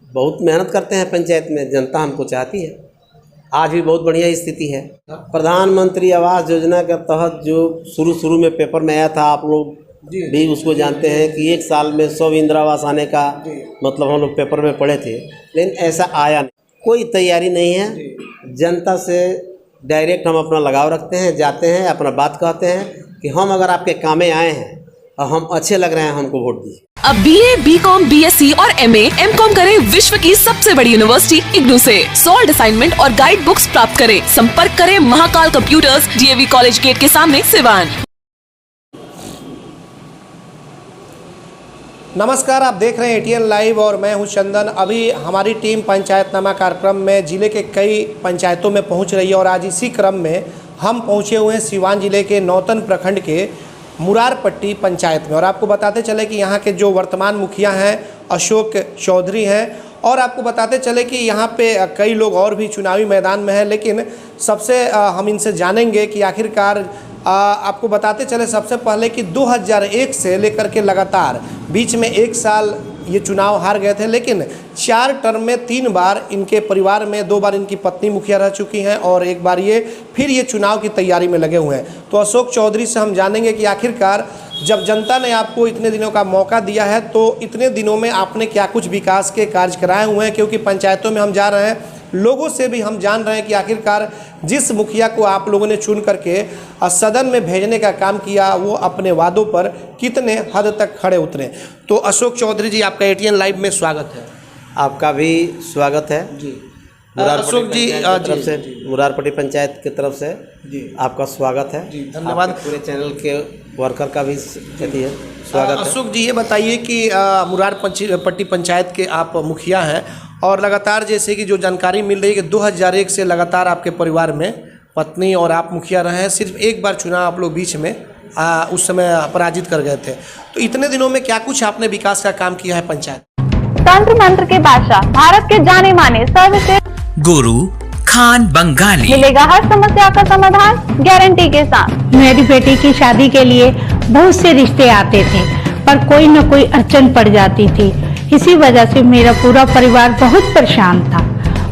बहुत मेहनत करते हैं पंचायत में, जनता हमको चाहती है। आज भी बहुत बढ़िया स्थिति है। प्रधानमंत्री आवास योजना के तहत जो शुरू में पेपर में आया था, आप लोग भी उसको जानते हैं कि 1 साल में 100 इंदिरा आवास आने का मतलब हम लोग पेपर में पढ़े थे, लेकिन ऐसा आया नहीं। कोई तैयारी नहीं है। जनता से डायरेक्ट हम अपना लगाव रखते हैं, जाते हैं, अपना बात कहते हैं कि हम अगर आपके काम में आए हैं और हम अच्छे लग रहे हैं, हमको वोट दीजिए। अब BA, BCom, BSc और MA, MCom करें विश्व की सबसे बड़ी यूनिवर्सिटी इग्नू से। सॉल्ड असाइनमेंट और गाइड बुक्स प्राप्त करें। संपर्क करें Mahakal computers, DAV college gate के सामने, सिवान। नमस्कार, आप देख रहे हैं ATN लाइव और मैं हूं चंदन। अभी हमारी टीम पंचायतनामा कार्यक्रम में जिले के कई पंचायतों में पहुंच रही है और आज इसी क्रम में हम पहुंचे हुए हैं सिवान जिले के नौतन प्रखंड के मुरारपट्टी पंचायत में। और आपको बताते चले कि यहाँ के जो वर्तमान मुखिया हैं अशोक चौधरी हैं, और आपको बताते चले कि यहाँ पे कई लोग और भी चुनावी मैदान में हैं, लेकिन सबसे हम इनसे जानेंगे कि आखिरकार आपको बताते चले सबसे पहले कि 2001 से लेकर के लगातार बीच में 1 साल ये चुनाव हार गए थे, लेकिन 4 टर्म में 3 बार इनके परिवार में, 2 बार इनकी पत्नी मुखिया रह चुकी हैं और 1 बार ये फिर ये चुनाव की तैयारी में लगे हुए हैं। तो अशोक चौधरी से हम जानेंगे कि आखिरकार जब जनता ने आपको इतने दिनों का मौका दिया है तो इतने दिनों में आपने क्या कुछ विकास के कार्य कराए हुए हैं, क्योंकि पंचायतों में हम जा रहे हैं, लोगों से भी हम जान रहे हैं कि आखिरकार जिस मुखिया को आप लोगों ने चुन करके सदन में भेजने का काम किया वो अपने वादों पर कितने हद तक खड़े उतरे। तो अशोक चौधरी जी, आपका ATN लाइव में स्वागत है। आपका भी स्वागत है जी। अशोक जी तरफ से, मुरारपट्टी पंचायत की तरफ से जी आपका स्वागत है जी, धन्यवाद। पूरे चैनल के वर्कर का भी स्वागत है। अशोक जी, ये बताइए कि मुरारपट्टी पंचायत के आप मुखिया हैं और लगातार जैसे कि जो जानकारी मिल रही है कि 2001 से लगातार आपके परिवार में पत्नी और आप मुखिया रहे हैं। सिर्फ 1 बार चुनाव आप लोग बीच में उस समय पराजित कर गए थे। तो इतने दिनों में क्या कुछ आपने विकास का काम किया है पंचायत? तंत्र मंत्र के बादशाह, भारत के जाने माने सर्वश्रेष्ठ गुरु खान बंगाली, मिलेगा हर समस्या का समाधान गारंटी के साथ। मेरी बेटी की शादी के लिए बहुत से रिश्ते आते थे, पर कोई न कोई अड़चन पड़ जाती थी। इसी वजह से मेरा पूरा परिवार बहुत परेशान था।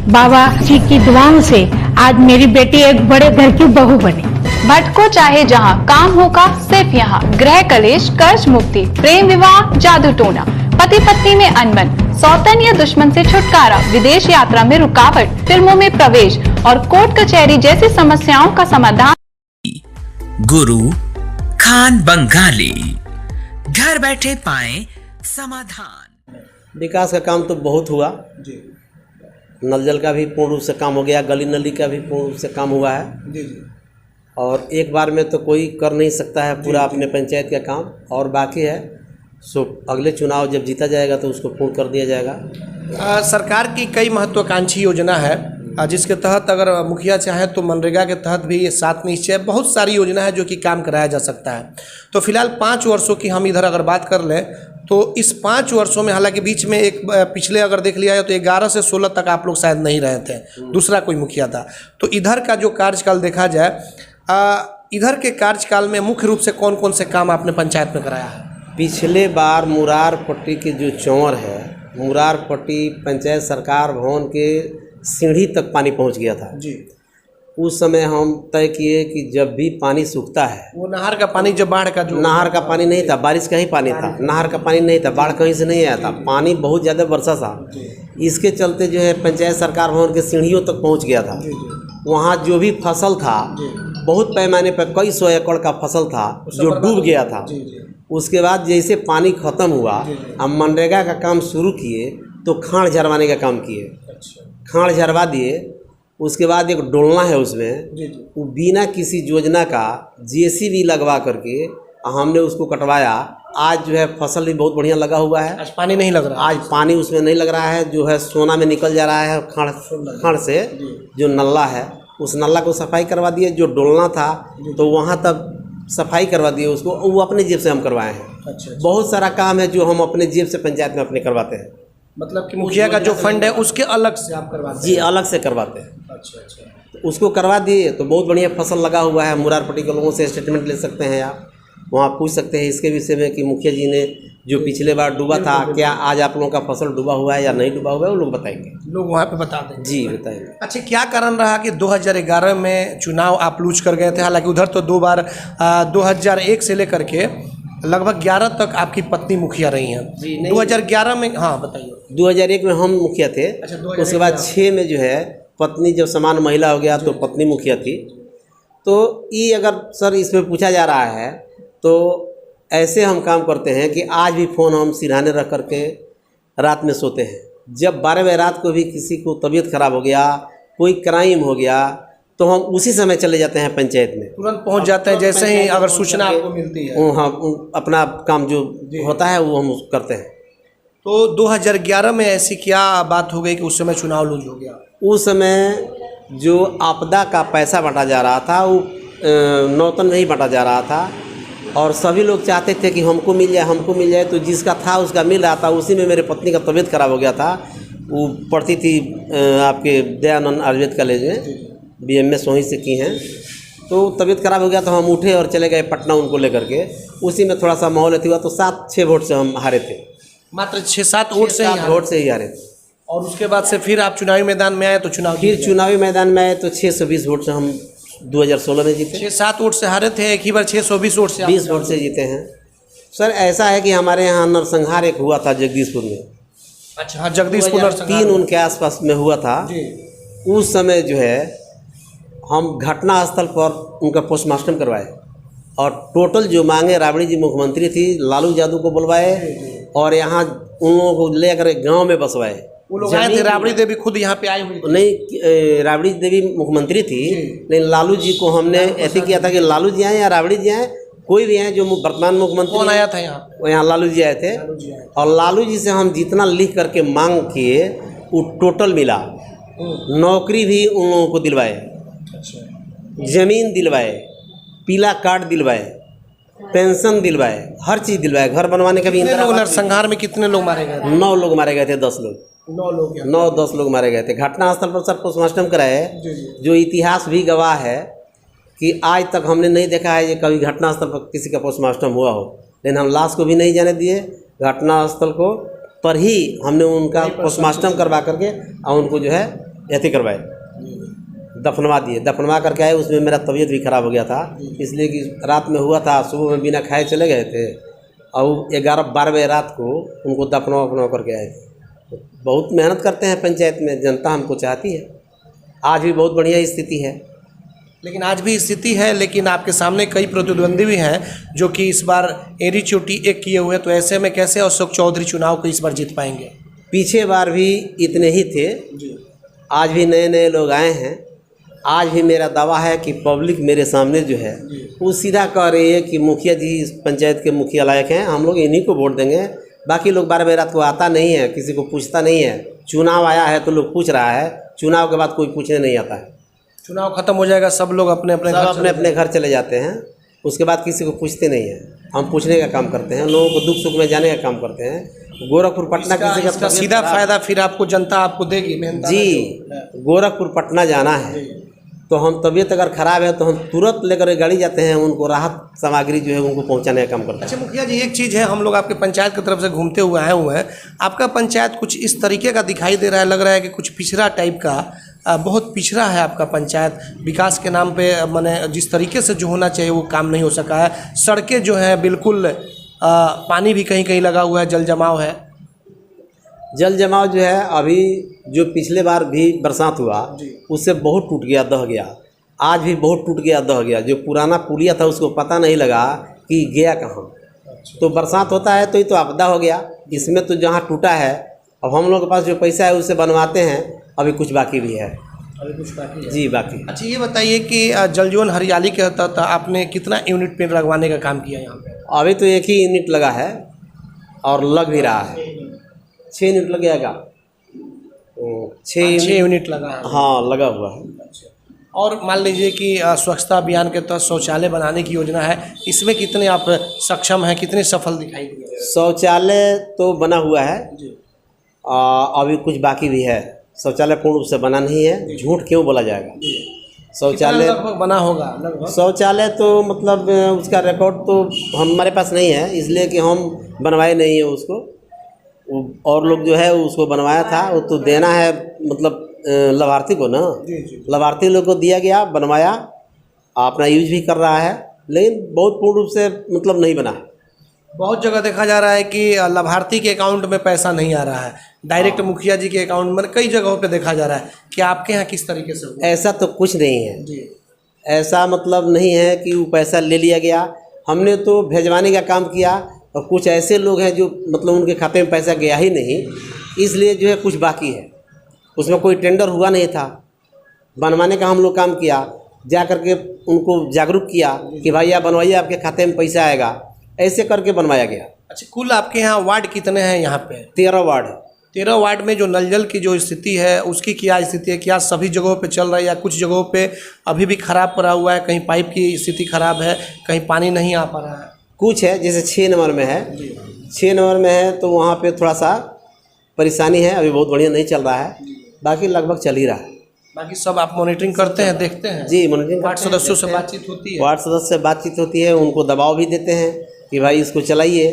बाबा जी की दुआओं से आज मेरी बेटी एक बड़े घर की बहू बनी। भटको चाहे जहाँ, काम होगा सिर्फ यहाँ। गृह कलेश, कर्ज मुक्ति, प्रेम विवाह, जादू टोना, पति पत्नी में अनबन, सौतन या दुश्मन से छुटकारा, विदेश यात्रा में रुकावट, फिल्मों में प्रवेश और कोर्ट कचहरी जैसी समस्याओं का समाधान। गुरु खान बंगाली, घर बैठे पाए समाधान। विकास का काम तो बहुत हुआ जी। नल जल का भी पूर्ण रूप से काम हो गया, गली नली का भी पूर्ण रूप से काम हुआ है जी जी। और एक बार में तो कोई कर नहीं सकता है पूरा अपने पंचायत का काम, और बाकी है सो अगले चुनाव जब जीता जाएगा तो उसको पूर्ण कर दिया जाएगा। सरकार की कई महत्वाकांक्षी योजना है जिसके तहत अगर मुखिया चाहे तो मनरेगा के तहत भी ये 7 निश्चय, बहुत सारी योजना है जो कि काम कराया जा सकता है। तो फिलहाल 5 वर्षों की हम इधर अगर बात कर लें तो इस 5 वर्षों में, हालांकि बीच में एक पिछले अगर देख लिया जाए तो 11 से 16 तक आप लोग शायद नहीं रहे थे, दूसरा कोई मुखिया था। तो इधर का जो कार्यकाल देखा जाए, इधर के कार्यकाल में मुख्य रूप से कौन कौन से काम आपने पंचायत में कराया है? पिछले बार मुरारपट्टी के जो चौर है, मुरारपट्टी पंचायत सरकार भवन के सीढ़ी तक पानी पहुंच गया था जी। उस समय हम तय किए कि जब भी पानी सूखता है, वो नहर का पानी, जब बाढ़ का जो नहर का पानी नहीं था, बारिश का ही पानी था, नहर का पानी नहीं था, बाढ़ कहीं से नहीं आया था, पानी बहुत ज़्यादा बरसा था। इसके चलते जो है पंचायत सरकार भवन के सीढ़ियों तक पहुंच गया था। वहाँ जो भी फसल था, बहुत पैमाने पर कई 100 एकड़ का फसल था जो डूब गया था। उसके बाद जैसे पानी ख़त्म हुआ, हम मनरेगा का काम शुरू किए तो खाड़ झरवाने का काम किए। खाड़ झरवा दिए, उसके बाद एक डोलना है उसमें, वो बिना किसी योजना का JCB लगवा करके हमने उसको कटवाया। आज जो है फसल भी बहुत बढ़िया लगा हुआ है। आज पानी नहीं लग रहा, आज पानी उसमें नहीं लग रहा है, जो है सोना में निकल जा रहा है खाड़ से। जो नल्ला है उस नल्ला को सफाई करवा दिए, जो डोलना था तो वहाँ तक सफाई करवा दिए उसको, वो अपने जेब से हम करवाए हैं। अच्छा। बहुत सारा काम है जो हम अपने जेब से पंचायत में अपने करवाते हैं। मतलब कि मुखिया का जो फंड है उसके अलग से आप करवाते हैं? जी, अलग से करवाते हैं। अच्छा अच्छा। तो उसको करवा दिए तो बहुत बढ़िया फसल लगा हुआ है। मुरारपट्टी के लोगों से स्टेटमेंट ले सकते हैं आप। वहाँ पूछ सकते हैं इसके विषय में कि मुखिया जी ने जो पिछले बार डूबा था, क्या आज आप लोगों का फसल डूबा हुआ है या नहीं डूबा हुआ है, वो लोग बताएंगे। लोग वहाँ पे बता देंगे। जी बताएंगे। अच्छा, क्या कारण रहा कि 2011 में चुनाव आप लूज कर गए थे? हालांकि उधर तो 2 बार 2001 से लेकर के लगभग 11 तक आपकी पत्नी मुखिया रही हैं। जी, नहीं। 2011 में, हाँ बताइए। 2001 में हम मुखिया थे। अच्छा, 2001 उसके बाद 6 में जो है पत्नी जब समान महिला हो गया तो पत्नी मुखिया थी। तो ये अगर सर इसमें पूछा जा रहा है तो ऐसे हम काम करते हैं कि आज भी फ़ोन हम सिरहाने रख करके रात में सोते हैं। जब 12 बजे रात को भी किसी को तबीयत खराब हो गया, कोई क्राइम हो गया, तो हम उसी समय चले जाते हैं पंचायत में, तुरंत पहुंच जाते हैं जैसे ही अगर सूचना आपको मिलती है। हाँ, अपना काम जो होता है वो हम करते हैं। तो 2011 में ऐसी क्या बात हो गई कि उस समय चुनाव लूज हो गया? उस समय जो आपदा का पैसा बांटा जा रहा था वो नौतन में ही बांटा जा रहा था और सभी लोग चाहते थे कि हमको मिल जाए। तो जिसका था उसका मिल रहा था। उसी में मेरे पत्नी का तबीयत खराब हो गया था। वो पढ़ती थी आपके दयानंद आयुर्वेद कॉलेज में, BMS वहीं से की हैं। तो तबीयत खराब हो गया तो हम उठे और चले गए पटना उनको लेकर के। उसी में थोड़ा सा माहौल हुआ तो 7-6 वोट से हम हारे थे। मात्र 6-7 वोट से ही हारे थे। और उसके बाद से फिर आप चुनावी मैदान में आए तो चुनावी मैदान में आए तो 620 वोट से हम 2016 में जीते। 6-7 वोट से हारे थे, एक ही बार 620 वोट से 20 वोट से जीते हैं। सर ऐसा है कि हमारे यहाँ नरसंहार एक हुआ था जगदीशपुर में। अच्छा, हाँ, जगदीशपुर 2003 उनके आसपास में हुआ था। उस समय जो है हम घटना स्थल पर उनका पोस्टमार्टम करवाए और टोटल जो मांगे राबड़ी जी मुख्यमंत्री थी, लालू यादव को बुलवाए और यहाँ उन लोगों को लेकर गांव में बसवाए। वो लोग आए थे, राबड़ी देवी खुद यहाँ पे आई हुई थी? नहीं, राबड़ी देवी मुख्यमंत्री थी, लेकिन लालू जी को हमने ऐसे किया था कि लालू जी आए या राबड़ी जी आए, कोई भी आए जो वर्तमान मुख्यमंत्री। कौन आया था यहाँ? वो यहाँ लालू जी आए थे और लालू जी से हम जितना लिख करके मांग किए वो टोटल मिला। नौकरी भी उन लोगों को दिलवाए, जमीन दिलवाए, पीला कार्ड दिलवाए, पेंशन दिलवाए, हर चीज़ दिलवाए, घर बनवाने का भी। नरसंहार में कितने लोग मारे गए? 9 लोग मारे गए थे। 10 लोग 9-10 लोग मारे गए थे। घटना स्थल पर सर पोस्टमार्टम कराए, जो इतिहास भी गवाह है कि आज तक हमने नहीं देखा है ये कभी घटना स्थल पर किसी का पोस्टमार्टम हुआ हो। लेकिन हम लाश को भी नहीं जाने दिए, घटना स्थल को पर ही हमने उनका पोस्टमार्टम करवा करके और उनको जो है ऐसे करवाए, दफनवा दिए। दफनवा करके आए, उसमें मेरा तबीयत भी ख़राब हो गया था, इसलिए कि रात में हुआ था, सुबह में बिना खाए चले गए थे और 11-12 बजे रात को उनको दफनवा करके आए थे। बहुत मेहनत करते हैं पंचायत में, जनता हमको चाहती है। आज भी बहुत बढ़िया स्थिति है। लेकिन आज भी स्थिति है, लेकिन आपके सामने कई प्रतिद्वंदी भी हैं जो कि इस बार एरी चोटी एक किए हुए। तो ऐसे में कैसे अशोक चौधरी चुनाव को इस बार जीत पाएंगे? पीछे बार भी इतने ही थे, आज भी नए लोग आए हैं। आज भी मेरा दावा है कि पब्लिक मेरे सामने जो है वो सीधा कह रही है कि मुखिया जी इस पंचायत के मुखिया लायक हैं, हम लोग इन्हीं को वोट देंगे। बाकी लोग 12 बजे रात को आता नहीं है, किसी को पूछता नहीं है। चुनाव आया है तो लोग पूछ रहा है, चुनाव के बाद कोई पूछने नहीं आता है। चुनाव खत्म हो जाएगा, सब लोग अपने अपने घर चले जाते हैं, उसके बाद किसी को पूछते नहीं है। हम पूछने का काम करते हैं, लोगों को दुख सुख में जाने का काम करते हैं। गोरखपुर पटना किसी का सीधा फायदा फिर आपको जनता आपको देगी। जी, गोरखपुर पटना जाना है तो हम तबीयत अगर ख़राब है तो हम तुरंत लेकर गाड़ी जाते हैं, उनको राहत सामग्री जो है उनको पहुंचाने का काम करते हैं। अच्छा मुखिया जी, एक चीज़ है, हम लोग आपके पंचायत की तरफ से घूमते हुए आए हुए हैं, आपका पंचायत कुछ इस तरीके का दिखाई दे रहा है, लग रहा है कि कुछ पिछड़ा टाइप का, बहुत पिछड़ा है आपका पंचायत। विकास के नाम पे माने जिस तरीके से जो होना चाहिए वो काम नहीं हो सका है। सड़कें जो हैं बिल्कुल, पानी भी कहीं कहीं लगा हुआ है, जल जमाव है। जल जमाव जो है अभी जो पिछले बार भी बरसात हुआ उससे बहुत टूट गया, दह गया। आज भी बहुत टूट गया, दह गया। जो पुराना पुलिया था उसको पता नहीं लगा कि गया कहाँ। तो बरसात होता है तो ये तो आपदा हो गया। इसमें तो जहाँ टूटा है, अब हम लोग के पास जो पैसा है उससे बनवाते हैं, अभी कुछ बाकी भी है। अभी कुछ बाकी है? जी बाकी। अच्छा ये बताइए कि जल जीवन हरियाली के तहत आपने कितना यूनिट पेड़ लगवाने का काम किया यहाँ पे? अभी तो एक ही यूनिट लगा है और लग भी रहा है। 6 यूनिट लग जाएगा, 6 यूनिट लगा है। हाँ लगा हुआ है। और मान लीजिए कि स्वच्छता अभियान के तहत शौचालय बनाने की योजना है, इसमें कितने आप सक्षम हैं, कितने सफल दिखाई दिए? शौचालय तो बना हुआ है, अभी कुछ बाकी भी है। शौचालय पूर्ण रूप से बना नहीं है, झूठ क्यों बोला जाएगा। शौचालय लगभग बना होगा लगभग? शौचालय तो मतलब उसका रिकॉर्ड तो हमारे पास नहीं है, इसलिए कि हम बनवाए नहीं है उसको। और लोग जो है उसको बनवाया था, वो तो देना है मतलब लाभार्थी को ना। लाभार्थी लोग को दिया गया, बनवाया, अपना यूज भी कर रहा है, लेकिन बहुत पूर्ण रूप से मतलब नहीं बना। बहुत जगह देखा जा रहा है कि लाभार्थी के अकाउंट में पैसा नहीं आ रहा है, डायरेक्ट मुखिया जी के अकाउंट में कई जगहों पे देखा जा रहा है। कि आपके यहाँ किस तरीके से हुआ? ऐसा तो कुछ नहीं है जी। ऐसा मतलब नहीं है कि वो पैसा ले लिया गया। हमने तो भेजवाने का काम किया, और कुछ ऐसे लोग हैं जो मतलब उनके खाते में पैसा गया ही नहीं, इसलिए जो है कुछ बाकी है। उसमें कोई टेंडर हुआ नहीं था, बनवाने का हम लोग काम किया, जा करके उनको जागरूक किया कि भाई आप बनवाइए, आपके खाते में पैसा आएगा, ऐसे करके बनवाया गया। अच्छा, कुल आपके यहाँ वार्ड कितने हैं यहाँ पे? 13 वार्ड है। 13 वार्ड में जो नल जल की जो स्थिति है उसकी क्या स्थिति है? क्या सभी जगहों पे चल रहा है या कुछ जगहों पे अभी भी खराब पड़ा हुआ है? कहीं पाइप की स्थिति खराब है, कहीं पानी नहीं आ पा रहा है? कुछ है, जैसे 6 नंबर में है, 6 नंबर में है तो वहाँ पे थोड़ा सा परेशानी है, अभी बहुत बढ़िया नहीं चल रहा है, बाकी लगभग चल ही रहा है। बाकी सब आप मॉनिटरिंग करते हैं, देखते हैं? जी, मॉनिटरिंग वार्ड सदस्यों से बातचीत होती है? वार्ड सदस्य से बातचीत होती है, उनको दबाव भी देते हैं कि भाई इसको चलाइए,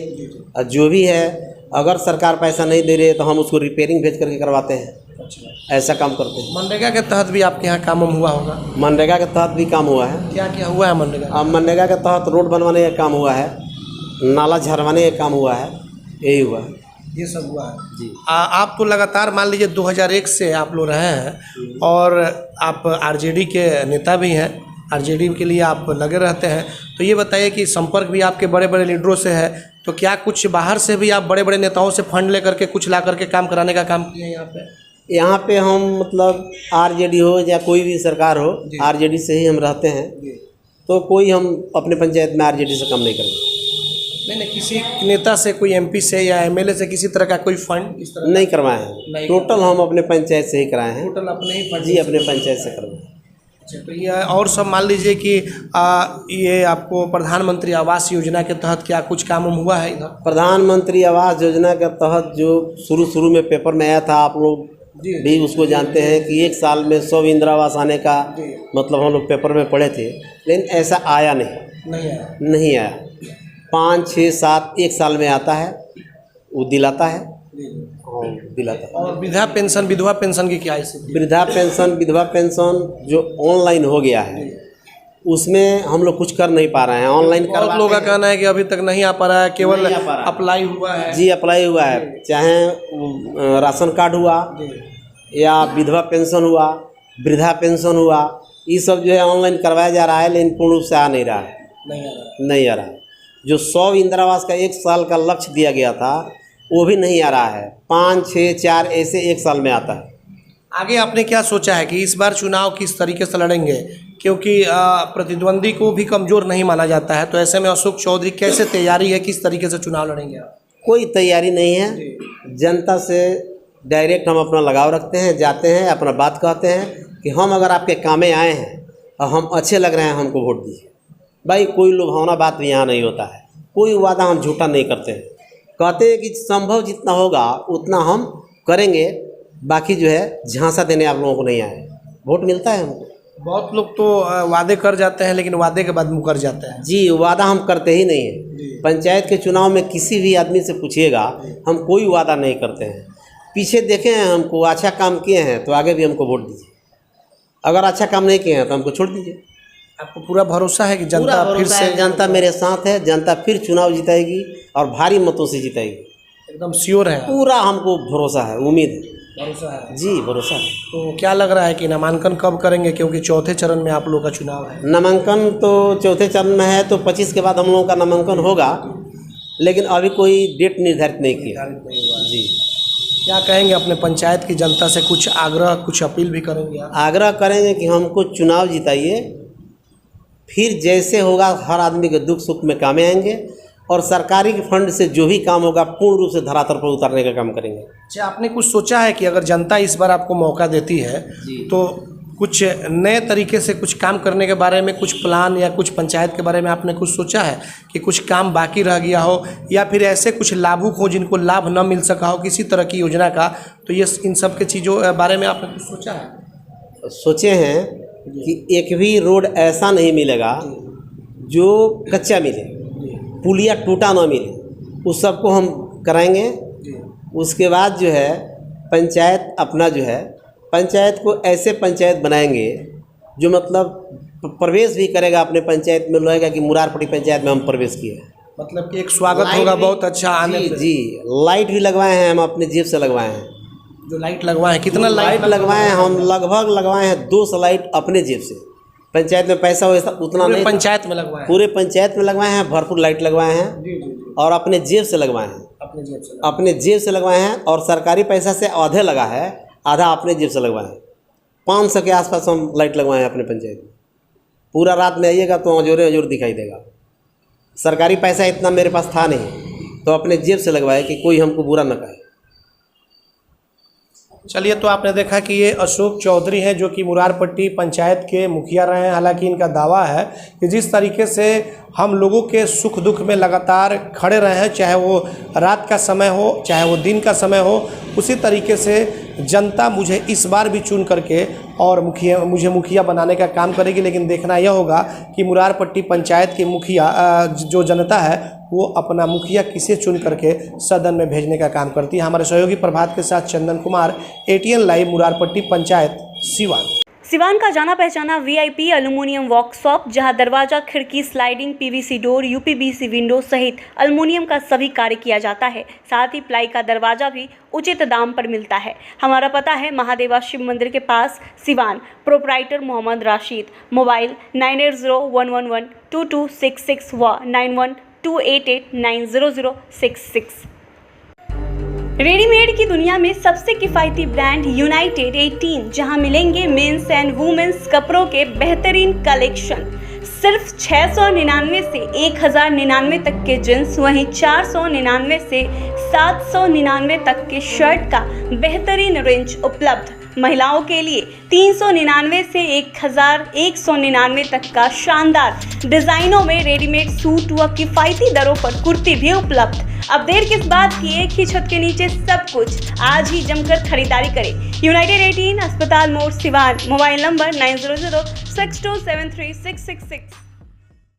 और जो भी है अगर सरकार पैसा नहीं दे रही है तो हम उसको रिपेयरिंग भेज करके करवाते हैं। ऐसा काम करते हैं। मनरेगा के तहत भी आपके यहाँ काम हुआ होगा? मनरेगा के तहत भी काम हुआ है। क्या क्या हुआ है मनरेगा? अब मनरेगा के तहत रोड बनवाने का काम हुआ है, नाला झरवाने का काम हुआ है, यही हुआ है। ये सब हुआ है जी। आप तो लगातार मान लीजिए 2001 से आप लोग रहे हैं और आप आरजेडी के नेता भी हैं, आरजेडी के लिए आप लगे रहते हैं, तो ये बताइए कि संपर्क भी आपके बड़े बड़े लीडरों से है, तो क्या कुछ बाहर से भी आप बड़े बड़े नेताओं से फंड लेकर के कुछ ला करके काम कराने का काम किए हैं यहाँ पे? यहाँ पे हम मतलब आरजेडी हो या कोई भी सरकार हो, आरजेडी से ही हम रहते हैं, तो कोई हम अपने पंचायत में आरजेडी से कम नहीं करेंगे। नहीं, किसी नेता से, कोई एमपी से या एमएलए से किसी तरह का कोई फंड इस तरह नहीं करवाए हैं, टोटल हम अपने पंचायत से ही कराए हैं। टोटल अपने ही फंड? जी, अपने पंचायत से करवाए। अच्छा, तो ये और सब मान लीजिए कि ये आपको प्रधानमंत्री आवास योजना के तहत क्या कुछ काम हुआ है इधर? प्रधानमंत्री आवास योजना के तहत जो शुरू में पेपर में आया था, आप लोग भी उसको जानते हैं कि 1 साल में 100 इंदिरा आवास आने का मतलब हम लोग पेपर में पढ़े थे, लेकिन ऐसा आया नहीं आया। 5, 6, 7 1 साल में आता है, वो दिलाता है दिलाता है। और वृद्धा पेंशन, विधवा पेंशन की क्या स्थिति? वृद्धा पेंशन, विधवा पेंशन जो ऑनलाइन हो गया है, उसमें हम लोग कुछ कर नहीं पा रहे हैं। ऑनलाइन बहुत लोगों का कहना है कि अभी तक नहीं आ पा रहा है, केवल अप्लाई हुआ है। जी, अप्लाई हुआ है, चाहे राशन कार्ड हुआ या विधवा पेंशन हुआ, वृद्धा पेंशन हुआ, ये सब जो है ऑनलाइन करवाया जा रहा है, लेकिन पूर्ण रूप से आ नहीं रहा है। नहीं आ रहा है। जो 100 इंदिरा आवास का 1 साल का लक्ष्य दिया गया था, वो भी नहीं आ रहा है। 5, 6, 4 ऐसे 1 साल में आता है। आगे आपने क्या सोचा है कि इस बार चुनाव किस तरीके से लड़ेंगे? क्योंकि प्रतिद्वंदी को भी कमज़ोर नहीं माना जाता है, तो ऐसे में अशोक चौधरी कैसे तैयारी है, किस तरीके से चुनाव लड़ेंगे आप? कोई तैयारी नहीं है, जनता से डायरेक्ट हम अपना लगाव रखते हैं, जाते हैं, अपना बात कहते हैं कि हम अगर आपके कामें आए हैं और हम अच्छे लग रहे हैं, हमको वोट दीजिए। भाई कोई लुभावना बात भी यहाँ नहीं होता है, कोई वादा हम झूठा नहीं करते हैं, कहते हैं कि संभव जितना होगा उतना हम करेंगे, बाकी जो है झांसा देने आप लोगों को नहीं आए, वोट मिलता है हमको। बहुत लोग तो वादे कर जाते हैं लेकिन वादे के बाद मुकर जाते हैं। जी, वादा हम करते ही नहीं हैं। पंचायत के चुनाव में किसी भी आदमी से पूछिएगा, हम कोई वादा नहीं करते हैं। पीछे देखे हैं हमको, अच्छा काम किए हैं तो आगे भी हमको वोट दीजिए, अगर अच्छा काम नहीं किए हैं तो हमको छोड़ दीजिए। आपको पूरा भरोसा है कि जनता फिर से, जनता मेरे साथ है, जनता फिर चुनाव जिताएगी और भारी मतों से जिताएगी, एकदम श्योर है? पूरा हमको भरोसा है, उम्मीद है, भरोसा है जी, भरोसा है। तो क्या लग रहा है कि नामांकन कब करेंगे, क्योंकि चौथे चरण में आप लोग का चुनाव है? नामांकन तो चौथे चरण में है, तो 25 के बाद हम लोगों का नामांकन होगा, लेकिन अभी कोई डेट निर्धारित नहीं किया जी। क्या कहेंगे अपने पंचायत की जनता से? कुछ आग्रह, कुछ अपील भी करेंगे आप? आग्रह करेंगे कि हमको चुनाव जिताइए, फिर जैसे होगा हर आदमी के दुख सुख में कामें आएंगे, और सरकारी फंड से जो भी काम होगा पूर्ण रूप से धरातल पर उतारने का काम करेंगे। अच्छा, आपने कुछ सोचा है कि अगर जनता इस बार आपको मौका देती है तो कुछ नए तरीके से कुछ काम करने के बारे में, कुछ प्लान या कुछ पंचायत के बारे में आपने कुछ सोचा है कि कुछ काम बाकी रह गया हो, या फिर ऐसे कुछ लाभुक हो जिनको लाभ न मिल सका हो किसी तरह की योजना का, तो ये इन सब के चीज़ों बारे में आपने कुछ सोचा है? सोचे हैं, कि एक भी रोड ऐसा नहीं मिलेगा जो कच्चा मिले, पुलिया टूटा ना मिले, उस सबको हम कराएंगे। उसके बाद जो है पंचायत अपना जो है पंचायत को ऐसे पंचायत बनाएंगे जो मतलब प्रवेश भी करेगा अपने पंचायत में, लगेगा कि मुरारपट्टी पंचायत में हम प्रवेश किए। मतलब कि एक स्वागत होगा बहुत अच्छा आने जी, से। जी लाइट भी लगवाए हैं, हम अपने जेब से लगवाए हैं। जो लाइट लगवाए हैं, कितना लाइट लगवाए हैं हम? लगभग लगवाए हैं 200 लाइट अपने जेब से। पंचायत में पैसा वैसा उतना नहीं, पंचायत में लगवाए हैं? पूरे पंचायत में लगवाए हैं, भरपूर लाइट लगवाए हैं और अपने जेब से लगवाए हैं। अपने जेब से लगवाए हैं और सरकारी पैसा से आधे लगा है, आधा अपने जेब से लगवाए हैं। 500 के आसपास हम लाइट लगवाए हैं अपने पंचायत में। पूरा रात में आइएगा तो अजोरे अजोर दिखाई देगा। सरकारी पैसा इतना मेरे पास था नहीं, तो अपने जेब से लगवाए कि कोई हमको बुरा न कहे। चलिए, तो आपने देखा कि ये अशोक चौधरी हैं जो कि मुरारपट्टी पंचायत के मुखिया रहे हैं। हालांकि इनका दावा है कि जिस तरीके से हम लोगों के सुख दुख में लगातार खड़े रहे हैं, चाहे वो रात का समय हो चाहे वो दिन का समय हो, उसी तरीके से जनता मुझे इस बार भी चुन करके और मुझे मुखिया बनाने का काम करेगी। लेकिन देखना यह होगा कि मुरारपट्टी पंचायत के मुखिया जो जनता है वो अपना मुखिया किसे चुन करके सदन में भेजने का काम करती है। हमारे सहयोगी प्रभात के साथ चंदन कुमार, ATN लाइव, मुरारपट्टी पंचायत, सिवान। सिवान का जाना पहचाना VIP एल्युमिनियम वर्कशॉप, जहां दरवाजा, खिड़की, sliding, PVC door, UPVC window सहित एल्युमिनियम का सभी कार्य किया जाता है। साथ ही प्लाई का दरवाजा भी उचित दाम पर मिलता है। हमारा पता है महादेवा शिव मंदिर के पास, सिवान। प्रोप्राइटर मोहम्मद राशिद। मोबाइल 9801112266 व 9128890066। रेडीमेड की दुनिया में सबसे किफ़ायती ब्रांड यूनाइटेड 18, जहां मिलेंगे मेंस एंड वुमेन्स कपड़ों के बेहतरीन कलेक्शन। सिर्फ 699 से 1099 तक के जींस, वहीं 499 से 799 तक के शर्ट का बेहतरीन रेंज उपलब्ध। महिलाओं के लिए 399 से 1199 तक का शानदार डिजाइनों में रेडीमेड सूट व किफ़ायती दरों पर कुर्ती भी उपलब्ध। अब देर किस बात की, एक ही छत के नीचे सब कुछ। आज ही जमकर खरीदारी करें। यूनाइटेड 18, अस्पताल मोड़, सिवान। Mobile number 9006273666।